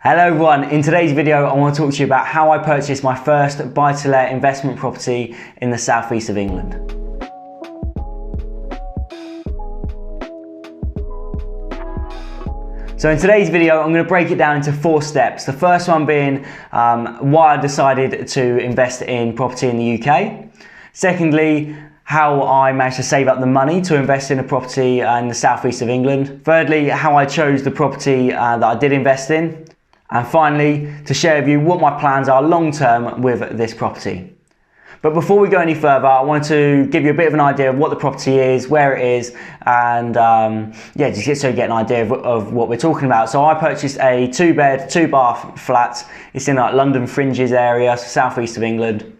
Hello everyone, in today's video I want to talk to you about how I purchased my first buy-to-let investment property in the southeast of England. So in today's video I'm going to break it down into 4 steps. The first one being why I decided to invest in property in the UK. Secondly, how I managed to save up the money to invest in a property in the southeast of England. Thirdly, how I chose the property that I did invest in. And finally, to share with you what my plans are long term with this property. But before we go any further, I want to give you a bit of an idea of what the property is, where it is, and just so you get an idea of what we're talking about. So I purchased a 2-bed, 2-bath flat. It's in like London Fringes area, so southeast of England.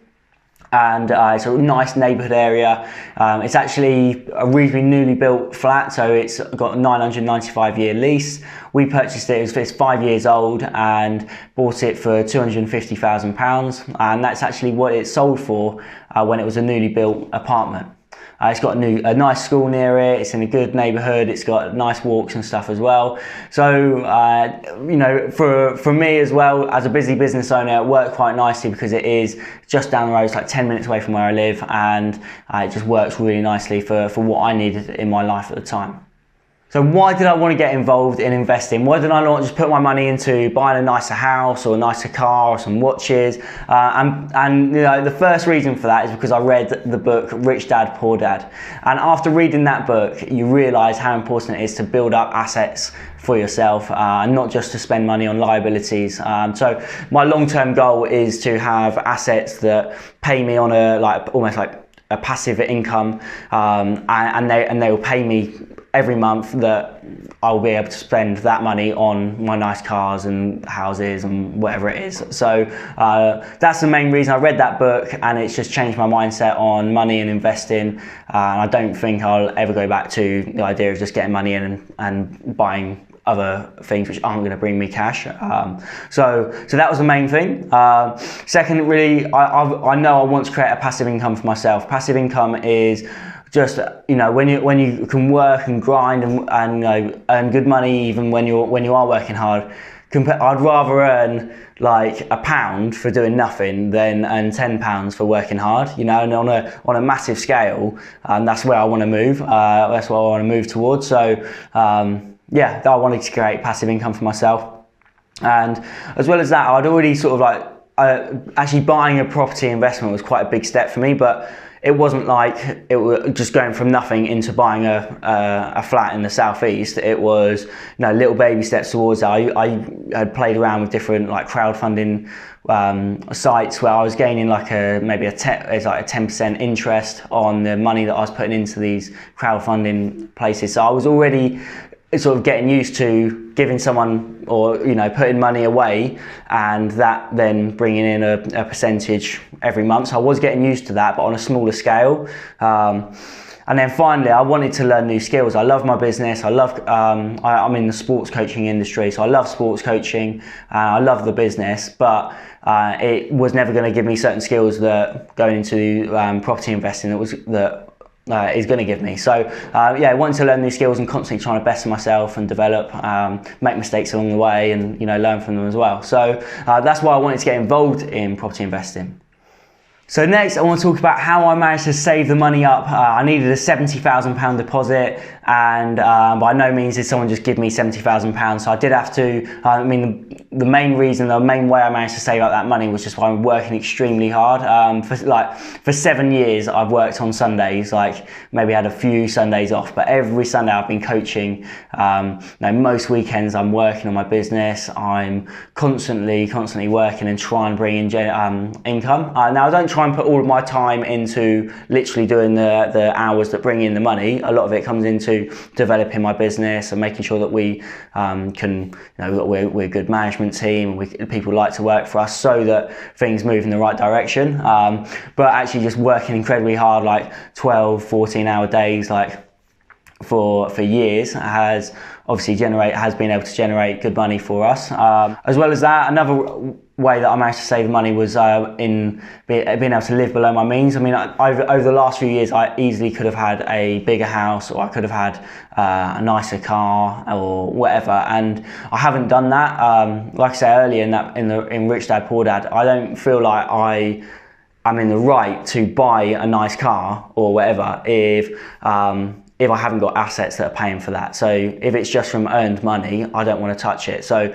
And it's a nice neighbourhood area. It's actually a reasonably newly built flat, so it's got a 995-year lease. We purchased it, it's 5 years old, and bought it for £250,000, and that's actually what it sold for when it was a newly built apartment. It's got a nice school near it, it's in a good neighbourhood, it's got nice walks and stuff as well. So, for me as well, as a busy business owner, it worked quite nicely because it is just down the road, it's like 10 minutes away from where I live, and it just works really nicely for what I needed in my life at the time. So why did I want to get involved in investing? Why did I not just put my money into buying a nicer house or a nicer car or some watches? And the first reason for that is because I read the book Rich Dad, Poor Dad. And after reading that book, you realise how important it is to build up assets for yourself and not just to spend money on liabilities. So my long-term goal is to have assets that pay me on almost like a passive income, and they will pay me every month that I'll be able to spend that money on my nice cars and houses and whatever it is. So that's the main reason I read that book, and it's just changed my mindset on money and investing. And I don't think I'll ever go back to the idea of just getting money in and buying other things which aren't going to bring me cash. So that was the main thing. Second, really, I know I want to create a passive income for myself. Passive income is just when you can work and grind and earn good money even when you are working hard. I'd rather earn like £1 for doing nothing than earn £10 for working hard. And on a massive scale, that's where I want to move. That's what I want to move towards. So I wanted to create passive income for myself, and as well as that, I'd already sort of actually buying a property investment was quite a big step for me, but it wasn't like it was just going from nothing into buying a flat in the southeast. It was little baby steps towards that. I had played around with different like crowdfunding sites where I was gaining maybe a 10% interest on the money that I was putting into these crowdfunding places. So I was already sort of getting used to giving someone or putting money away and that then bringing in a percentage every month. So I was getting used to that, but on a smaller scale. And then finally, I wanted to learn new skills. I love my business. I'm in the sports coaching industry, so I love sports coaching. I love the business, but it was never going to give me certain skills that going into property investing is going to give me. So I wanted to learn new skills and constantly trying to better myself and develop, make mistakes along the way, and learn from them as well. So that's why I wanted to get involved in property investing. So next I want to talk about how I managed to save the money up. I needed a £70,000 deposit, and by no means did someone just give me £70,000. So I did have to, the main way I managed to save up that money was just by working extremely hard. For 7 years I've worked on Sundays, maybe had a few Sundays off, but every Sunday I've been coaching. Most weekends I'm working on my business. I'm constantly working and trying to bring in income. Now I don't try and put all of my time into literally doing the hours that bring in the money. A lot of it comes into developing my business and making sure that we we're a good management team, and people like to work for us so that things move in the right direction. But actually just working incredibly hard, like 12, 14-hour days, for years, has obviously has been able to generate good money for us. As well as that, another way that I managed to save money was in being able to live below my means. I mean, over the last few years, I easily could have had a bigger house, or I could have had a nicer car or whatever, and I haven't done that. Like I said earlier, in Rich Dad Poor Dad, I don't feel like I'm in the right to buy a nice car or whatever if I haven't got assets that are paying for that. So if it's just from earned money, I don't want to touch it. So,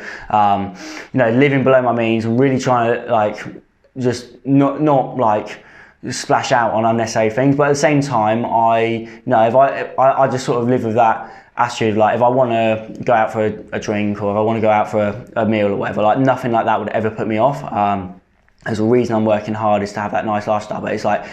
living below my means and really trying to just not like splash out on unnecessary things. But at the same time, if I just sort of live with that attitude, like if I want to go out for a drink, or if I want to go out for a meal or whatever, like nothing like that would ever put me off. There's a reason I'm working hard is to have that nice lifestyle, but it's like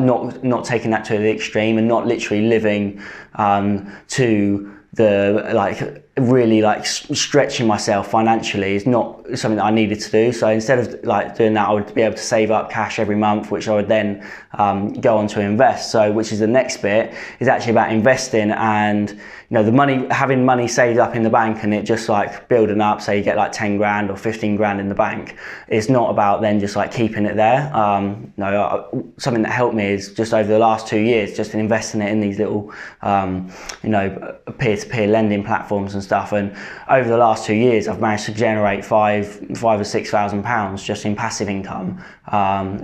not taking that to the extreme, and not literally living to the really stretching myself financially is not something that I needed to do. So instead of doing that, I would be able to save up cash every month, which I would then go on to invest. So which is the next bit, is actually about investing, and having money saved up in the bank and it just building up. Say you get 10 grand or 15 grand in the bank. It's not about then just keeping it there. Something that helped me is just over the last 2 years, just investing it in these little peer-to-peer lending platforms and stuff. And over the last 2 years, I've managed to generate £5,000 or £6,000 just in passive income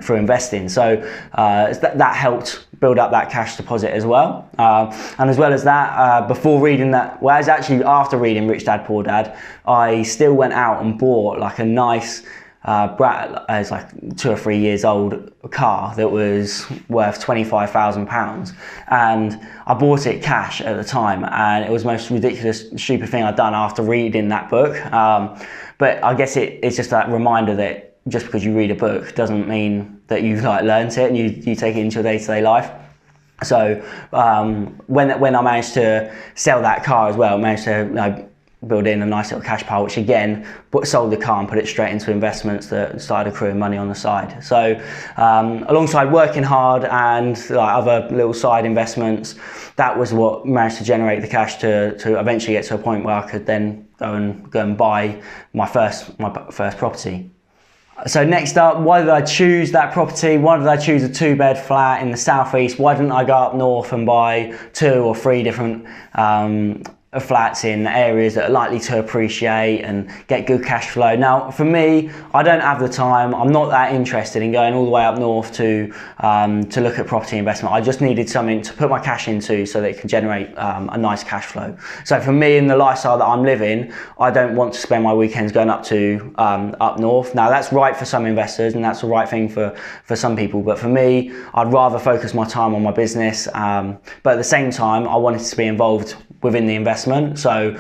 through investing. So that helped build up that cash deposit as well. And as well as that, before reading that, well, it's actually after reading Rich Dad Poor Dad, I still went out and bought a nice it's 2 or 3 years old car that was worth £25,000, and I bought it cash at the time, and it was the most ridiculous, stupid thing I'd done after reading that book. But I guess it's just that reminder that just because you read a book doesn't mean that you've learnt it and you take it into your day-to-day life. So when I managed to sell that car as well, I managed to build in a nice little cash pile, which again sold the car and put it straight into investments that started accruing money on the side. So alongside working hard and other little side investments, that was what managed to generate the cash to eventually get to a point where I could then go and buy my first property. So next up, why did I choose that property? Why did I choose a 2-bed flat in the southeast? Why didn't I go up north and buy 2 or 3 different flats in areas that are likely to appreciate and get good cash flow? Now, for me, I don't have the time. I'm not that interested in going all the way up north to look at property investment. I just needed something to put my cash into so that it can generate a nice cash flow. So for me, in the lifestyle that I'm living, I don't want to spend my weekends going up north. Now, that's right for some investors and that's the right thing for some people. But for me, I'd rather focus my time on my business. But at the same time, I wanted to be involved within the investment. So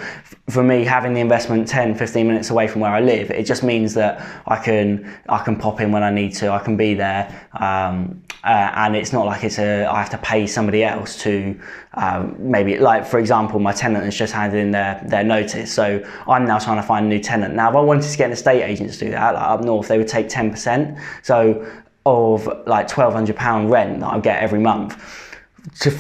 for me, having the investment 10-15 minutes away from where I live, it just means that I can pop in when I need to. I can be there, and it's not like I have to pay somebody else to maybe, for example, my tenant has just handed in their notice, so I'm now trying to find a new tenant. Now, if I wanted to get an estate agent to do that, up north, they would take 10%, so of £1,200 rent that I get every month. To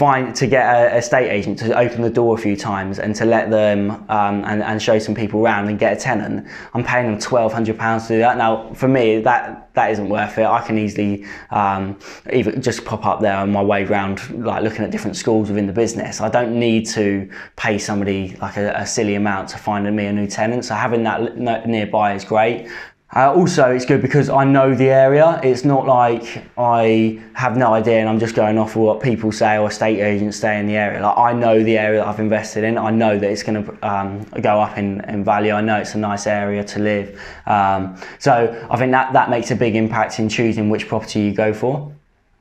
get an estate agent to open the door a few times and to let them and show some people around and get a tenant, I'm paying them £1,200 to do that. Now, for me, that isn't worth it. I can easily even just pop up there on my way around, looking at different schools within the business. I don't need to pay somebody a silly amount to find me a new tenant. So having that nearby is great. Also, it's good because I know the area. It's not like I have no idea and I'm just going off of what people say or estate agents say in the area. I know the area that I've invested in. I know that it's going to go up in value. I know it's a nice area to live. So I think that makes a big impact in choosing which property you go for.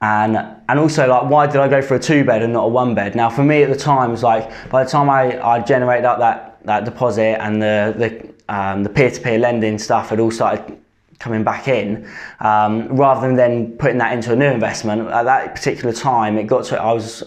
And also, why did I go for a 2-bed and not a 1-bed? Now, for me at the time, it was by the time I generated up that deposit and the peer-to-peer lending stuff had all started coming back in, rather than then putting that into a new investment. At that particular time, it got to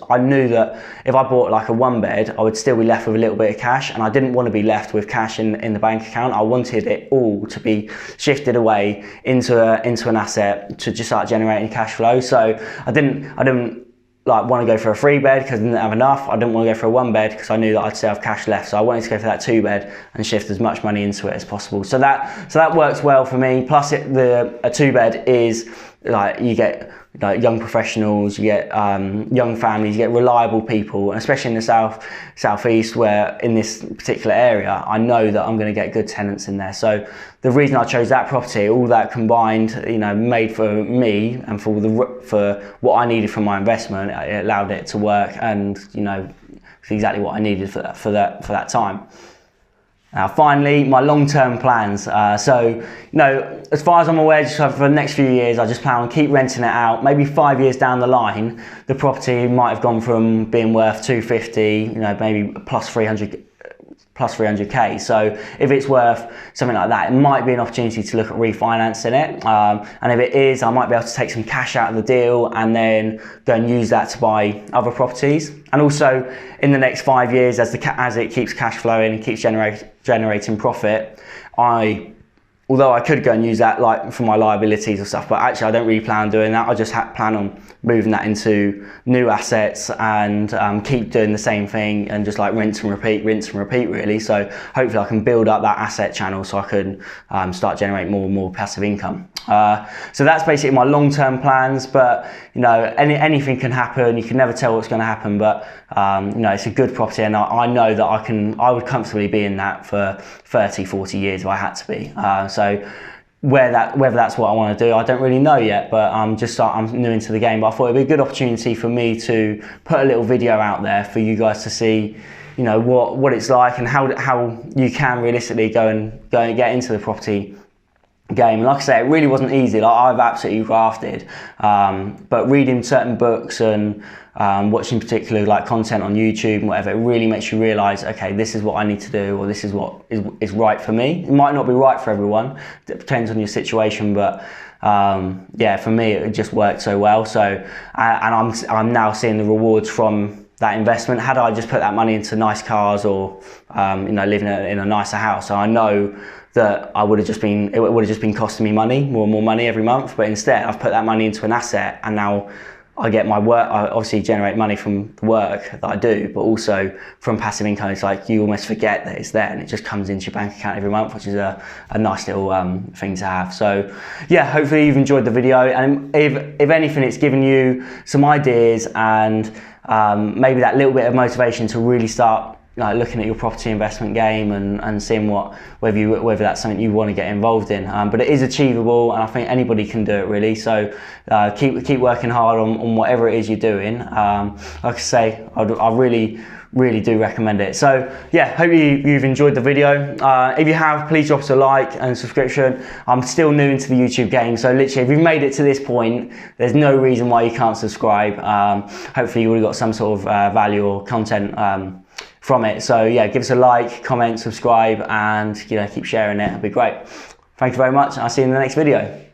I knew that if I bought a 1-bed, I would still be left with a little bit of cash, and I didn't want to be left with cash in the bank account. I wanted it all to be shifted away into an asset to just start generating cash flow. So I didn't like want to go for a 3-bed because I didn't have enough. I didn't want to go for a 1-bed because I knew that I'd still have cash left. So I wanted to go for that 2-bed and shift as much money into it as possible. So that works well for me. Plus a 2-bed is like, you get like young professionals, you get young families, you get reliable people, and especially in the southeast, where in this particular area, I know that I'm going to get good tenants in there. So the reason I chose that property, all that combined, you know, made for me and for what I needed from my investment, it allowed it to work, and you know, it's exactly what I needed for that time. Now, finally, my long-term plans. So, you know, as far as I'm aware, just for the next few years, I just plan on keep renting it out. Maybe 5 years down the line, the property might have gone from being worth 250, you know, maybe plus 300k. So if it's worth something like that, it might be an opportunity to look at refinancing it. And if it is, I might be able to take some cash out of the deal and then go and use that to buy other properties. And also in the next 5 years, as it keeps cash flowing and keeps generating profit, although I could go and use that like for my liabilities or stuff, but actually I don't really plan on doing that. I just plan on moving that into new assets and keep doing the same thing and just like rinse and repeat really. So hopefully I can build up that asset channel so I can start generating more and more passive income. So that's basically my long-term plans, but you know, anything can happen. You can never tell what's going to happen, but you know, it's a good property, and I know that I would comfortably be in that for 30, 40 years if I had to be. So whether that's what I want to do, I don't really know yet, but I'm new into the game. But I thought it'd be a good opportunity for me to put a little video out there for you guys to see, you know, what it's like and how you can realistically go and get into the property game. And like I say, it really wasn't easy. Like, I've absolutely grafted, but reading certain books and watching particular like content on YouTube and whatever, it really makes you realize, okay, this is what I need to do, or this is what is right for me. It might not be right for everyone, it depends on your situation, but yeah, for me it just worked so well. So and I'm now seeing the rewards from that investment. Had I just put that money into nice cars or you know, living in a nicer house, so I know that it would have just been costing me money, more and more money every month. But instead I've put that money into an asset, and now I get my work. I obviously generate money from the work that I do, but also from passive income. It's like you almost forget that it's there, and it just comes into your bank account every month, which is a nice little thing to have. So yeah, hopefully you've enjoyed the video, and if anything, it's given you some ideas and maybe that little bit of motivation to really start like looking at your property investment game and seeing whether that's something you want to get involved in. But it is achievable, and I think anybody can do it really. So keep working hard on whatever it is you're doing. Like I say, I really do recommend it. So yeah, hope you've enjoyed the video. If you have, please drop us a like and subscription. I'm still new into the YouTube game, so literally if you've made it to this point, there's no reason why you can't subscribe. Hopefully you already got some sort of value or content from it. So yeah, give us a like, comment, subscribe, and you know, keep sharing it. It'd be great. Thank you very much, and I'll see you in the next video.